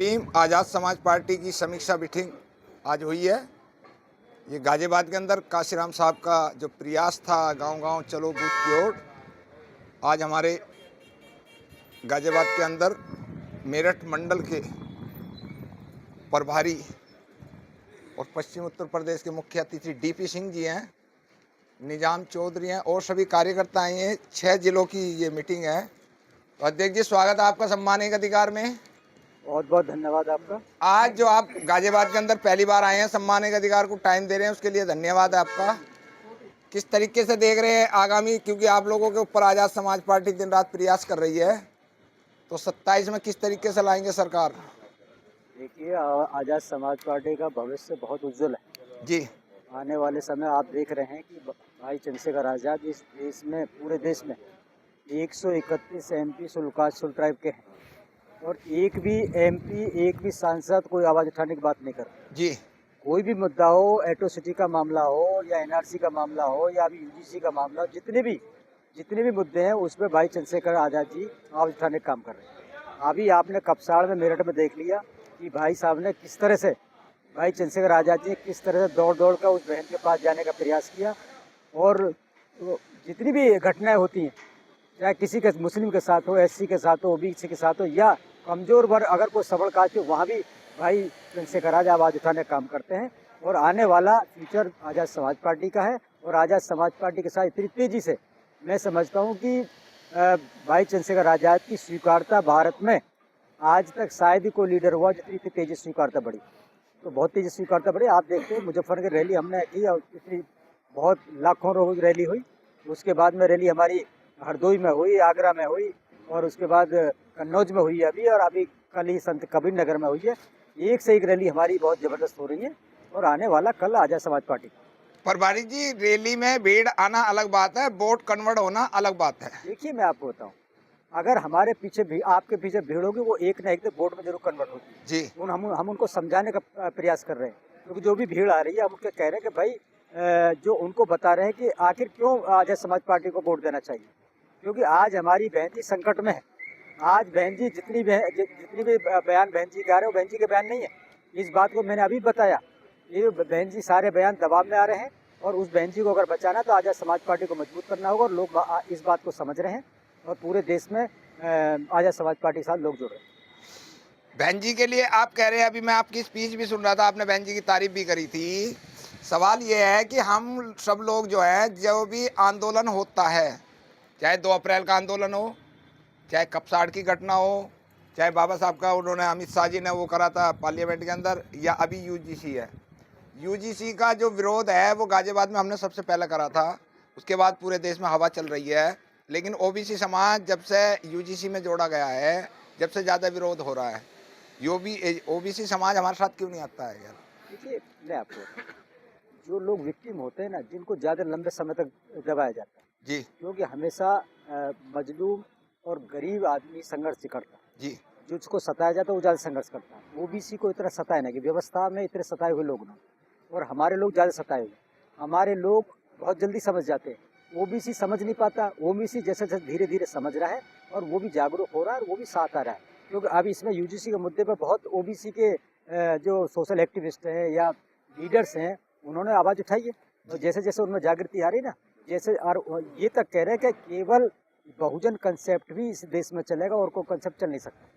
भीम आज़ाद समाज पार्टी की समीक्षा मीटिंग आज हुई है। ये गाजियाबाद के अंदर काशीराम साहब का जो प्रयास था गांव-गांव चलो बूथ की ओर, आज हमारे गाजियाबाद के अंदर मेरठ मंडल के प्रभारी और पश्चिम उत्तर प्रदेश के मुख्य अतिथि डीपी सिंह जी हैं, निजाम चौधरी हैं और सभी कार्यकर्ता आए हैं। 6 जिलों की ये मीटिंग है। तो अध्यक्ष जी, स्वागत है आपका सम्मानित अधिकार में। बहुत बहुत धन्यवाद आपका। आज जो आप गाजियाबाद के अंदर पहली बार आए हैं, सम्मानित अधिकार को टाइम दे रहे हैं, उसके लिए धन्यवाद है आपका। किस तरीके से देख रहे हैं आगामी, क्योंकि आप लोगों के ऊपर आज़ाद समाज पार्टी दिन रात प्रयास कर रही है, तो 27 में किस तरीके से लाएंगे सरकार? देखिए, आज़ाद समाज पार्टी का भविष्य बहुत उज्जवल है जी। आने वाले समय आप देख रहे हैं कि भाई चंद्रशेखर आज़ाद इस देश में, पूरे देश में 131 MP शुल्कासुल ट्राइब के हैं और एक भी MP, एक भी सांसद कोई आवाज़ उठाने की बात नहीं कर रहा। जी। कोई भी मुद्दा हो, एट्रोसिटी का मामला हो या NRC का मामला हो या अभी UGC का मामला हो, जितने भी मुद्दे हैं उसमें भाई चंद्रशेखर आज़ाद जी आवाज़ उठाने का काम कर रहे हैं। अभी आपने कपसाड़ में, मेरठ में देख लिया कि भाई साहब ने किस तरह से, भाई चंद्रशेखर आज़ाद जी किस तरह से दौड़ कर उस बहन के पास जाने का प्रयास किया। और तो जितनी भी घटनाएं होती हैं, चाहे किसी के मुस्लिम के साथ हो, SC के साथ हो, OBC के साथ हो या कमज़ोर वर्ग अगर कोई सबल कास्ट हो, वहाँ भी भाई चंद्रशेखर आवाज़ उठाने का काम करते हैं। और आने वाला फ्यूचर आज़ाद समाज पार्टी का है और आज़ाद समाज पार्टी के साथ इतनी तेज़ी से मैं समझता हूँ कि भाई चंद्रशेखर आज़ाद की स्वीकारता भारत में आज तक शायद ही कोई लीडर हुआ जितनी तेज़ी स्वीकारता बढ़ी। तो बहुत तेज़ी स्वीकारता बढ़ी। आप देखते हैं मुजफ्फर की रैली हमने की और इतनी बहुत लाखों रोज रैली हुई। उसके बाद में रैली हमारी हरदोई में हुई, आगरा में हुई और उसके बाद कन्नौज में हुई अभी, और अभी कल ही संत कबीर नगर में हुई है। एक से एक रैली हमारी बहुत ज़बरदस्त हो रही है और आने वाला कल आज़ाद समाज पार्टी। प्रभारी जी, रैली में भीड़ आना अलग बात है, वोट कन्वर्ट होना अलग बात है। देखिए, मैं आपको बताऊँ, अगर हमारे पीछे भी, आपके पीछे भीड़ होगी, वो एक ना एक दिन वोट में जरूर कन्वर्ट होगी जी। हम उनको समझाने का प्रयास कर रहे हैं, क्योंकि जो भी भीड़ आ रही है हम उनके कह रहे हैं कि भाई जो उनको बता रहे हैं कि आखिर क्यों आज़ाद समाज पार्टी को वोट देना चाहिए, क्योंकि आज हमारी बहन जी संकट में है। आज बहन जी जितनी भी बयान बहन जी के आ रहे हैं, वो बहन जी के बयान नहीं है। इस बात को मैंने अभी बताया, ये बहन जी सारे बयान दबाव में आ रहे हैं और उस बहन जी को अगर बचाना तो आज़ाद समाज पार्टी को मजबूत करना होगा और लोग इस बात को समझ रहे हैं और पूरे देश में आज़ाद समाज पार्टी के साथ लोग जुड़ रहे हैं। बहन जी के लिए आप कह रहे हैं, अभी मैं आपकी स्पीच भी सुन रहा था, आपने बहन जी की तारीफ भी करी थी। सवाल ये है कि हम सब लोग जो है, जो भी आंदोलन होता है, चाहे 2 अप्रैल का आंदोलन हो, चाहे कपसाड़ की घटना हो, चाहे बाबा साहब का उन्होंने अमित शाह जी ने वो करा था पार्लियामेंट के अंदर, या अभी UGC है, UGC का जो विरोध है वो गाजियाबाद में हमने सबसे पहले करा था। उसके बाद पूरे देश में हवा चल रही है, लेकिन OBC समाज जब से UGC में जोड़ा गया है, जब से ज़्यादा विरोध हो रहा है। OBC समाज हमारे साथ क्यों नहीं आता है यार? देखिए, मैं आपको, जो लोग विक्टिम होते हैं ना, जिनको ज़्यादा लंबे समय तक दबाया जाता है जी। क्योंकि हमेशा मजलूम और गरीब आदमी संघर्ष करता है। जी। जिसको सताया जाता है वो ज़्यादा संघर्ष करता है। OBC को इतना सताया नहीं, कि व्यवस्था में इतने सताए हुए लोग ना, और हमारे लोग ज़्यादा सताए हुए। हमारे लोग बहुत जल्दी समझ जाते हैं, OBC समझ नहीं पाता। OBC जैसे जैसे धीरे धीरे समझ रहा है और वो भी जागरूक हो रहा है और वो भी साथ आ रहा है, क्योंकि अब इसमें UGC के मुद्दे पर बहुत OBC के जो सोशल एक्टिविस्ट हैं या लीडर्स हैं, उन्होंने आवाज़ उठाई है और जैसे जैसे उनमें जागृति आ रही ना, जैसे और ये तक कह रहे हैं कि केवल बहुजन कंसेप्ट भी इस देश में चलेगा और कोई कंसेप्ट चल नहीं सकता।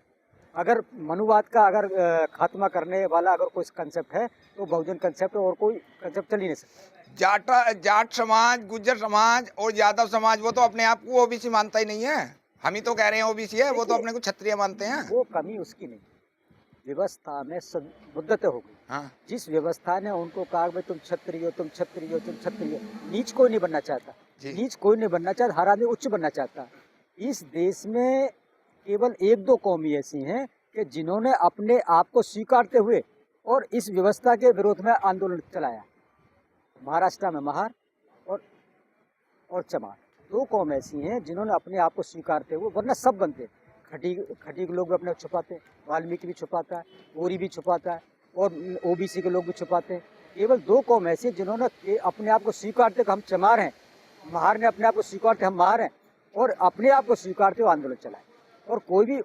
अगर मनुवाद का अगर खात्मा करने वाला अगर कोई कंसेप्ट है तो बहुजन कंसेप्ट, और कोई कंसेप्ट चल ही नहीं सकता। जाट समाज, गुज्जर समाज और यादव समाज, वो तो अपने आप को OBC मानता ही नहीं है। हम ही तो कह रहे हैं OBC है, वो तो अपने को क्षत्रिय मानते हैं। वो कमी उसकी नहीं, व्यवस्था में मुद्दतें हो गई। हाँ। जिस व्यवस्था ने उनको कहा भाई तुम क्षत्रिय हो, तुम क्षत्रिय हो, तुम क्षत्रिय हो, नीच कोई नहीं बनना चाहता। नीच कोई नहीं बनना चाहता, हर आदमी उच्च बनना चाहता। इस देश में केवल 1-2 कौमी ऐसी हैं कि जिन्होंने अपने आप को स्वीकारते हुए और इस व्यवस्था के विरोध में आंदोलन चलाया। महाराष्ट्र में महार और चमार, 2 कौम ऐसी हैं जिन्होंने अपने आप को स्वीकारते हुए, वरना सब बनते। खटीक लोग भी अपने छुपाते हैं, वाल्मीकि भी छुपाता है, ओरी भी छुपाता है और OBC के लोग भी छुपाते हैं। केवल 2 कौम ऐसी जिन्होंने अपने आप को स्वीकारते कि हम चमार हैं, महार ने अपने आप को स्वीकारते हम महार हैं और अपने आप को स्वीकारते हुए आंदोलन चलाए। और कोई भी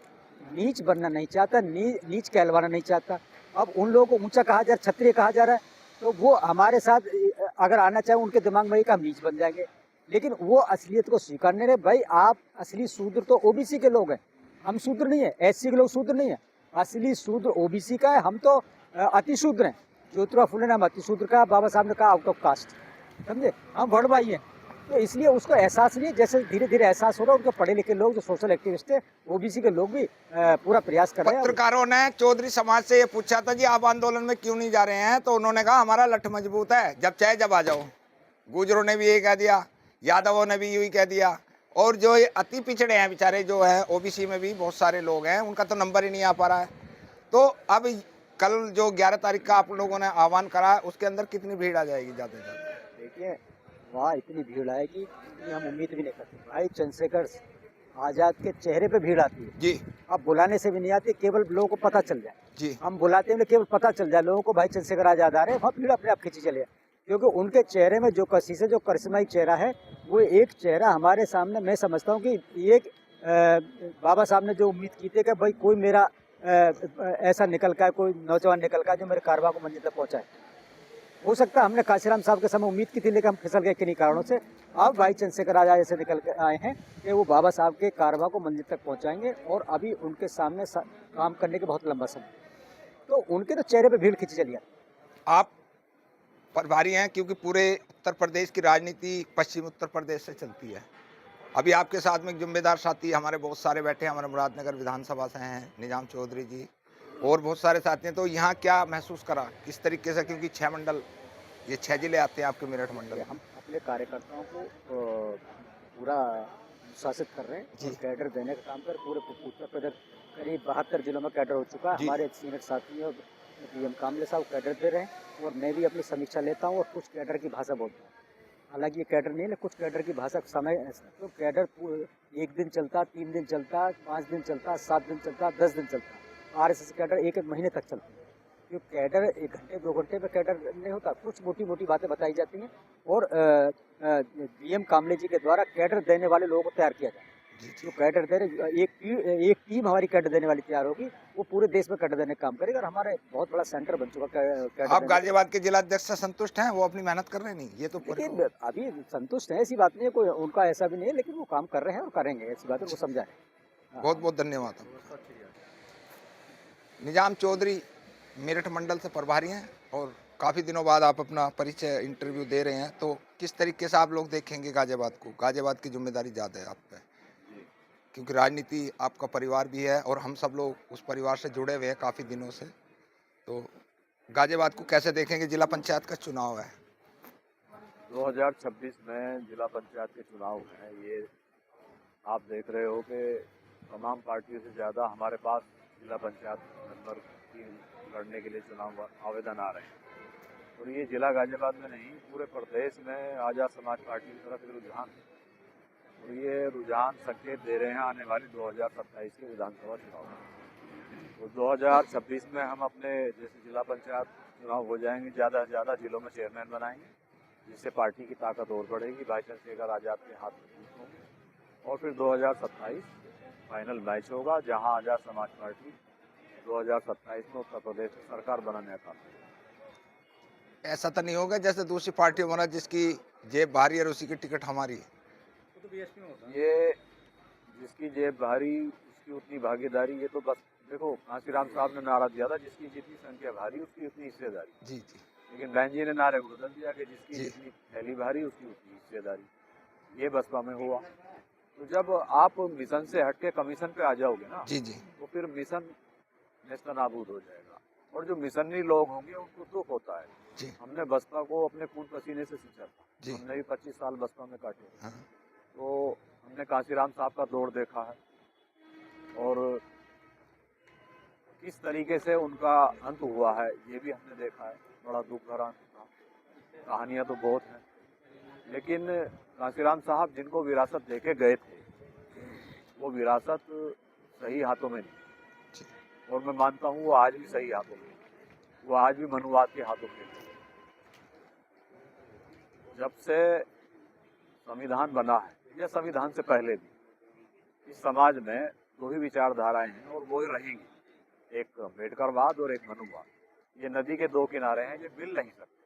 नीच बनना नहीं चाहता, नीच कहलवाना नहीं चाहता। अब उन लोगों को ऊंचा कहा जा रहा है, क्षत्रिय कहा जा रहा है, तो वो हमारे साथ अगर आना चाहे उनके दिमाग में एक हम नीच बन जाएंगे। लेकिन वो असलियत को स्वीकार नहीं रहे। भाई आप असली शूद्र तो ओबीसी के लोग हैं, हम शूद्र नहीं है, एससी के लोग शूद्र नहीं है। असली शूद्र ओबीसी का है, हम तो अति शूद्र हैं। ज्योतिराव फुले ने हम अति शूद्र का, बाबा साहब ने कहा आउट ऑफ कास्ट, समझे, हम वर्ण भाई हैं। तो इसलिए उसको एहसास नहीं है, जैसे धीरे धीरे एहसास हो रहा है। उनके पढ़े लिखे लोग जो सोशल एक्टिविस्ट है, ओबीसी के लोग भी पूरा प्रयास कर रहे हैं। पत्रकारों ने चौधरी समाज से ये पूछा था जी आप आंदोलन में क्यों नहीं जा रहे हैं, तो उन्होंने कहा हमारा लठ मजबूत है, जब चाहे जब आ जाओ। गुजरों ने भी यही कह दिया, यादवों ने भी यही कह दिया, और जो ये अति पिछड़े हैं बेचारे जो हैं, ओबीसी में भी बहुत सारे लोग हैं, उनका तो नंबर ही नहीं आ पा रहा है। तो अब कल जो 11 तारीख का आप लोगों ने आह्वान करा, उसके अंदर कितनी भीड़ आ जाएगी ज़्यादा से ज़्यादा? देखिए वहाँ इतनी भीड़ आएगी, इतनी हम उम्मीद भी नहीं करते। भाई चंद्रशेखर आज़ाद के चेहरे पे भीड़ आती है जी। अब बुलाने से भी नहीं आती, केवल लोगों को पता चल जाए जी। हम बुलाते हैं, केवल पता चल जाए लोगों को भाई चंद्रशेखर आज़ाद आ रहे हैं, वहाँ भीड़ अपने आप खींची चले। क्योंकि उनके चेहरे में जो कशिश है, जो करिश्माई चेहरा है, वो एक चेहरा हमारे सामने, मैं समझता हूँ कि एक बाबा साहब ने जो उम्मीद की थी कि भाई कोई मेरा ऐसा निकल का है, कोई नौजवान निकल का है जो मेरे कारवा को मंजिल तक पहुँचाए। हो सकता है हमने काशीराम साहब के समय उम्मीद की थी, लेकिन हम फिसल गए किन्हीं कारणों से। अब भाई चंद्रशेखर आज़ाद ऐसे निकल के आए हैं कि वो बाबा साहब के कारवा को मंजिल तक पहुंचाएंगे, और अभी उनके सामने काम करने के बहुत लंबा समय, तो उनके तो चेहरे पे भीड़ खींची चली है। आप प्रभारी हैं, क्योंकि पूरे उत्तर प्रदेश की राजनीति पश्चिम उत्तर प्रदेश से चलती है। अभी आपके साथ में एक जिम्मेदार साथी हमारे बहुत सारे बैठे हैं, हमारे मुरादनगर विधानसभा से हैं, निजाम चौधरी जी, और बहुत सारे साथी हैं। तो यहाँ क्या महसूस करा, किस तरीके से, क्योंकि 6 मंडल, ये 6 जिले आते हैं आपके मेरठ मंडल। हम अपने कार्यकर्ताओं को पूरा शासित कर रहे हैं और कैडर देने का काम कर पूरे उत्तर प्रदेश करीब 72 जिलों में कैडर हो चुका है। हमारे सीनियर साथी और पीएम कामले साहब कैडर दे रहे हैं, और मैं भी अपनी समीक्षा लेता हूँ और कुछ कैडर की भाषा बोलता हूँ। हालांकि ये कैडर नहीं है, कुछ कैडर की भाषा समय, तो कैडर 1 दिन चलता, 3 दिन चलता, 5 दिन चलता, 7 दिन चलता, 10 दिन चलता। आरएसएस कैडर 1-1 महीने तक चलता है। जो कैडर 1 घंटे 2 घंटे में कैडर नहीं होता, कुछ मोटी मोटी बातें बताई जाती हैं, और पीएम कामले जी के द्वारा कैडर देने वाले लोगों को तैयार किया जाए। जो कैडर दे रहे, एक टीम हमारी कैडर देने वाली तैयार होगी, वो पूरे देश में कैडर देने का काम करेगा, और हमारे बहुत बड़ा सेंटर बन चुका कैडर। आप गाजियाबाद के जिला अध्यक्ष से संतुष्ट हैं? वो अपनी मेहनत कर रहे नहीं, ये तो लेकिन अभी संतुष्ट है, ऐसी बात नहीं है, कोई उनका ऐसा भी नहीं है, लेकिन वो काम कर रहे हैं और करेंगे, ऐसी बात है, वो समझा है। बहुत बहुत धन्यवाद। निजाम चौधरी मेरठ मंडल से प्रभारी हैं, और काफ़ी दिनों बाद आप अपना परिचय इंटरव्यू दे रहे हैं, तो किस तरीके से आप लोग देखेंगे गाजियाबाद को? गाजियाबाद की जिम्मेदारी ज़्यादा है आप पे, क्योंकि राजनीति आपका परिवार भी है, और हम सब लोग उस परिवार से जुड़े हुए हैं काफ़ी दिनों से। तो गाजियाबाद को कैसे देखेंगे? जिला पंचायत का चुनाव है, 2026 में जिला पंचायत के चुनाव हैं। ये आप देख रहे हो कि तमाम पार्टियों से ज़्यादा हमारे पास जिला पंचायत मेंबर की लड़ने के लिए चुनाव आवेदन आ रहे हैं। और ये जिला गाजियाबाद में नहीं, पूरे प्रदेश में आज़ाद समाज पार्टी की तरफ रुझान है, और ये रुझान संकेत दे रहे हैं आने वाले 2027 के विधानसभा चुनाव में। तो 2026 में हम अपने जैसे जिला पंचायत चुनाव हो जाएंगे, ज़्यादा से ज़्यादा जिलों में चेयरमैन बनाएंगे, जिससे पार्टी की ताकत और बढ़ेगी, भाई चंद्रशेखर आज़ाद के हाथ में जीत होंगे। और फिर 2027 फाइनल मैच होगा, जहां आज़ाद समाज पार्टी 2027 में उत्तर प्रदेश में सरकार बनाने का। ऐसा तो नहीं होगा जैसे दूसरी पार्टी हमारा जिसकी जेब भारी है उसी की टिकट हमारी? ये जिसकी जेब भारी उसकी उतनी भागीदारी, ये तो बस देखो काशीराम साहब ने नारा दिया था, जिसकी जितनी संख्या भारी उसकी उतनी हिस्सेदारी। जी जी। लेकिन बहन जी ने नारे को बदल दिया कि जिसकी जितनी थैली भारी उसकी उतनी हिस्सेदारी। ये बसपा में हुआ। तो जब आप मिशन से हटके कमीशन पे आ जाओगे ना, जी जी, तो फिर मिशन नेस्तनाबूद हो जाएगा, और जो मिशनरी लोग होंगे उनको दुख होता है। जी। हमने बसपा को अपने खून पसीने से सींचा था, हमने भी 25 साल बसपा में काटे। हाँ। तो हमने काशीराम साहब का दौर देखा है, और किस तरीके से उनका अंत हुआ है ये भी हमने देखा है। बड़ा दुख भरा अंत था, कहानियाँ तो बहुत हैं, लेकिन काशीराम साहब जिनको विरासत देके गए थे, वो विरासत सही हाथों में नहीं, और मैं मानता हूँ वो आज भी सही हाथों में, वो आज भी मनुवाद के हाथों में। जब से संविधान बना है या संविधान से पहले भी इस समाज में दो ही विचारधाराएं हैं और वो ही रहेंगी, एक अम्बेडकरवाद और एक मनुवाद। ये नदी के दो किनारे हैं, ये मिल नहीं सकते।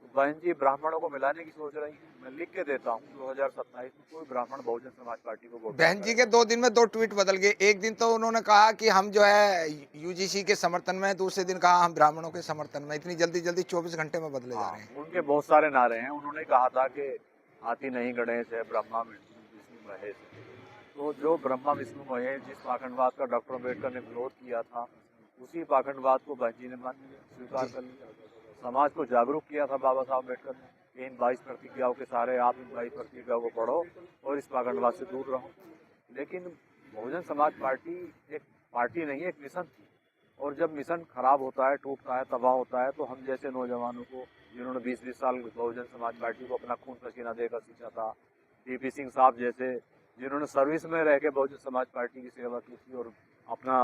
तो बहन जी ब्राह्मणों को मिलाने की सोच रही है। मैं लिख के देता हूँ 2027 में कोई ब्राह्मण बहुजन समाज पार्टी को वोट बहन जी के 2 दिन में 2 ट्वीट बदल गए। एक दिन तो उन्होंने कहा कि हम जो है यूजीसी के समर्थन में, दूसरे दिन कहा हम ब्राह्मणों के समर्थन में। इतनी जल्दी 24 घंटे में बदले जा रहे हैं। उनके बहुत सारे नारे हैं। उन्होंने कहा था कि हाथी नहीं गणेश है, ब्रह्मा विष्णु महेश है। तो जो ब्रह्मा विष्णु महेश जिस पाखंडवाद का डॉक्टर अम्बेडकर ने विरोध किया था, उसी पाखंडवाद को बहन जी ने मान लिया, स्वीकार कर लिया। समाज को जागरूक किया था बाबा साहब अम्बेडकर ने। इन 22 प्रतिज्ञाओं के सारे आप इन 22 प्रतिज्ञाओं को पढ़ो और इस पाखंडवाद से दूर रहो। लेकिन बहुजन समाज पार्टी एक पार्टी नहीं, एक मिशन थी। और जब मिशन खराब होता है, टूटता है, तबाह होता है, तो हम जैसे नौजवानों को, जिन्होंने 20-20 साल बहुजन समाज पार्टी को अपना खून पसीना देकर सींचा था, टीपी सिंह साहब जैसे जिन्होंने सर्विस में रह के बहुजन समाज पार्टी की सेवा की थी और अपना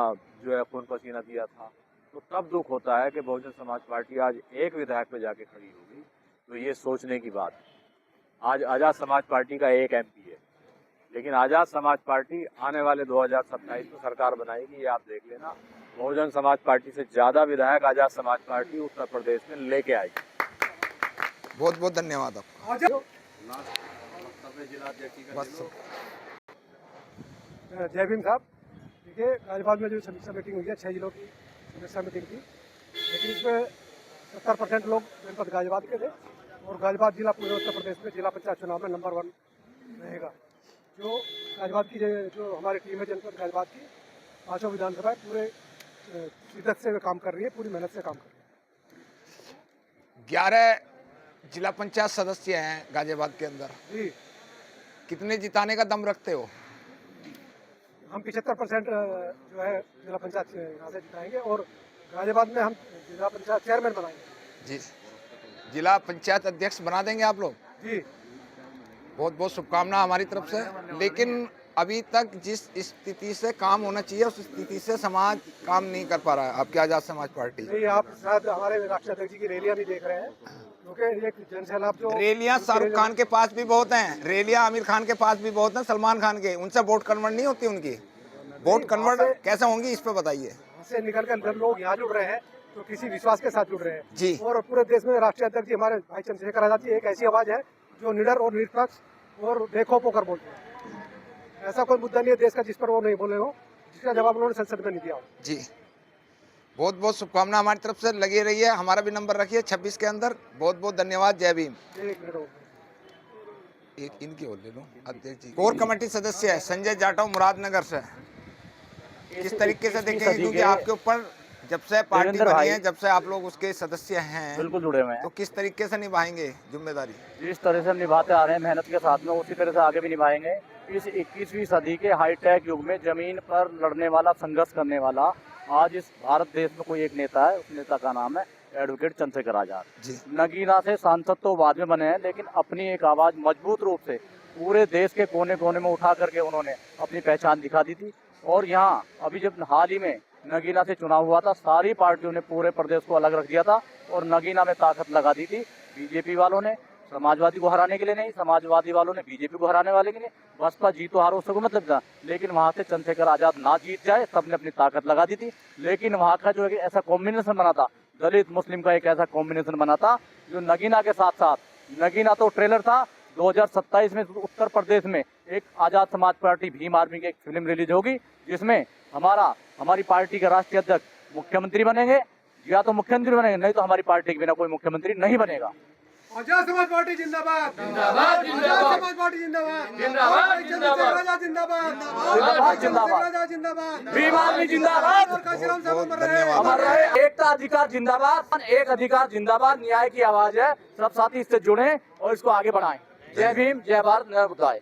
जो है खून पसीना दिया था, तो तब दुख होता है कि बहुजन समाज पार्टी आज एक विधायक पे जाके खड़ी होगी। तो ये सोचने की बात है। आज आज़ाद समाज पार्टी का एक एमपी है, लेकिन आज़ाद समाज पार्टी आने वाले 2027 में सरकार बनाएगी, ये आप देख लेना। बहुजन समाज पार्टी से ज़्यादा विधायक आज़ाद समाज पार्टी उत्तर प्रदेश में लेके आएगी। बहुत बहुत धन्यवाद आपका। बस जय भीम साहब। देखिए, गाजियाबाद में जो समीक्षा मीटिंग हुई है 6 जिलों की समीक्षा मीटिंग थी, लेकिन इसमें 70% लोग जनपद गाजियाबाद के थे और गाजियाबाद जिला पूरे उत्तर प्रदेश में जिला पंचायत चुनाव में नंबर 1 रहेगा। जो गाजियाबाद की जो हमारी टीम है जनपद गाजियाबाद की 5 विधानसभाएं पूरे शिद्दत से काम कर रही है, पूरी मेहनत से काम कर रही है। 11 जिला पंचायत सदस्य हैं गाजियाबाद के अंदर। जी, कितने जिताने का दम रखते हो? हम 75% जो है जिला पंचायत यहाँ से जिताएंगे और गाजियाबाद में हम जिला पंचायत चेयरमैन बनाएंगे। जी, जिला पंचायत अध्यक्ष बना देंगे आप लोग? जी, बहुत बहुत शुभकामना हमारी तरफ से। लेकिन अभी तक जिस स्थिति से काम होना चाहिए उस स्थिति से समाज काम नहीं कर पा रहा है आपकी आज़ाद समाज पार्टी। नहीं, आप शायद हमारे राष्ट्रीय अध्यक्ष जी की रैलियां भी देख रहे हैं, क्योंकि एक जनसैलाब जो रैलियां शाहरुख खान के पास भी बहुत हैं, रैलियां आमिर खान के पास भी बहुत हैं, सलमान खान के। उनसे वोट कन्वर्ट नहीं होती उनकी। वोट कन्वर्ट कैसे होंगी, इस पे बताइए। वहाँ से निकल कर जब लोग यहाँ जुड़ रहे हैं तो किसी विश्वास के साथ जुड़ रहे हैं जी। और पूरे देश में राष्ट्रीय अध्यक्ष जी हमारे भाई चंद्रशेखर आजाद जी एक ऐसी आवाज है जो निडर और निष्पक्ष और बेखौफ होकर बोलते हैं। ऐसा कोई मुद्दा नहीं है देश का जिस पर वो नहीं बोले हो, जिसका जवाब उन्होंने संसद में नहीं दिया हो। जी, बहुत बहुत शुभकामना हमारी तरफ से। लगे रहिए, हमारा भी नंबर रखिए 26 के अंदर। बहुत बहुत धन्यवाद। जय भीम। एक मिनट हो। एक इनकी ओर ले लो अध्यक्ष जी। कोर कमेटी सदस्य है संजय जाटव मुरादनगर से। किस तरीके से देखेंगे, क्योंकि आपके ऊपर जब से पार्टी बनी है, जब से आप लोग उसके सदस्य हैं, बिल्कुल जुड़े हुए हैं, तो किस तरीके से निभाएंगे जिम्मेदारी? जिस तरह से हम निभाते आ रहे हैं मेहनत के साथ में, उसी तरह से आगे भी निभाएंगे। इस 21वीं सदी के हाईटेक युग में जमीन पर लड़ने वाला, संघर्ष करने वाला आज इस भारत देश में कोई एक नेता है। उस नेता का नाम है एडवोकेट चंद्रशेखर आजाद जी। नगीना से सांसद तो बाद में बने हैं, लेकिन अपनी एक आवाज मजबूत रूप से पूरे देश के कोने कोने में उठा करके उन्होंने अपनी पहचान दिखा दी थी। और यहाँ अभी जब हाल ही में नगीना से चुनाव हुआ था, सारी पार्टियों ने पूरे प्रदेश को अलग रख दिया था और नगीना में ताकत लगा दी थी। बीजेपी वालों ने समाजवादी को हराने के लिए नहीं, समाजवादी वालों ने बीजेपी को हराने वाले के लिए। बसपा जीतो हारो उसको मतलब था, लेकिन वहाँ से चंद्रशेखर आजाद ना जीत जाए, सबने अपनी ताकत लगा दी थी। लेकिन वहाँ का जो ऐसा कॉम्बिनेशन बना था, दलित मुस्लिम का एक ऐसा कॉम्बिनेशन बना था जो नगीना के साथ साथ, नगीना तो ट्रेलर था, 2027 में उत्तर प्रदेश में एक आजाद समाज पार्टी भीम आर्मी की एक फिल्म रिलीज होगी, जिसमें हमारी पार्टी के राष्ट्रीय अध्यक्ष मुख्यमंत्री बनेंगे। या तो मुख्यमंत्री बनेंगे, नहीं तो हमारी पार्टी के बिना कोई मुख्यमंत्री नहीं बनेगा। आजाद समाज पार्टी जिंदाबाद, जिंदाबाद, आजाद समाज पार्टी जिंदाबाद, जिंदाबाद, जिंदाबाद, जिंदाबाद, जिंदाबाद, जिंदाबाद, भीम आर्मी जिंदाबाद, धन्यवाद। एकता अधिकार जिंदाबाद, एक अधिकार जिंदाबाद, न्याय की आवाज है। सब साथी इससे जुड़े और इसको आगे बढ़ाएं। जय भीम, जय भारत, नमो बुद्धाय।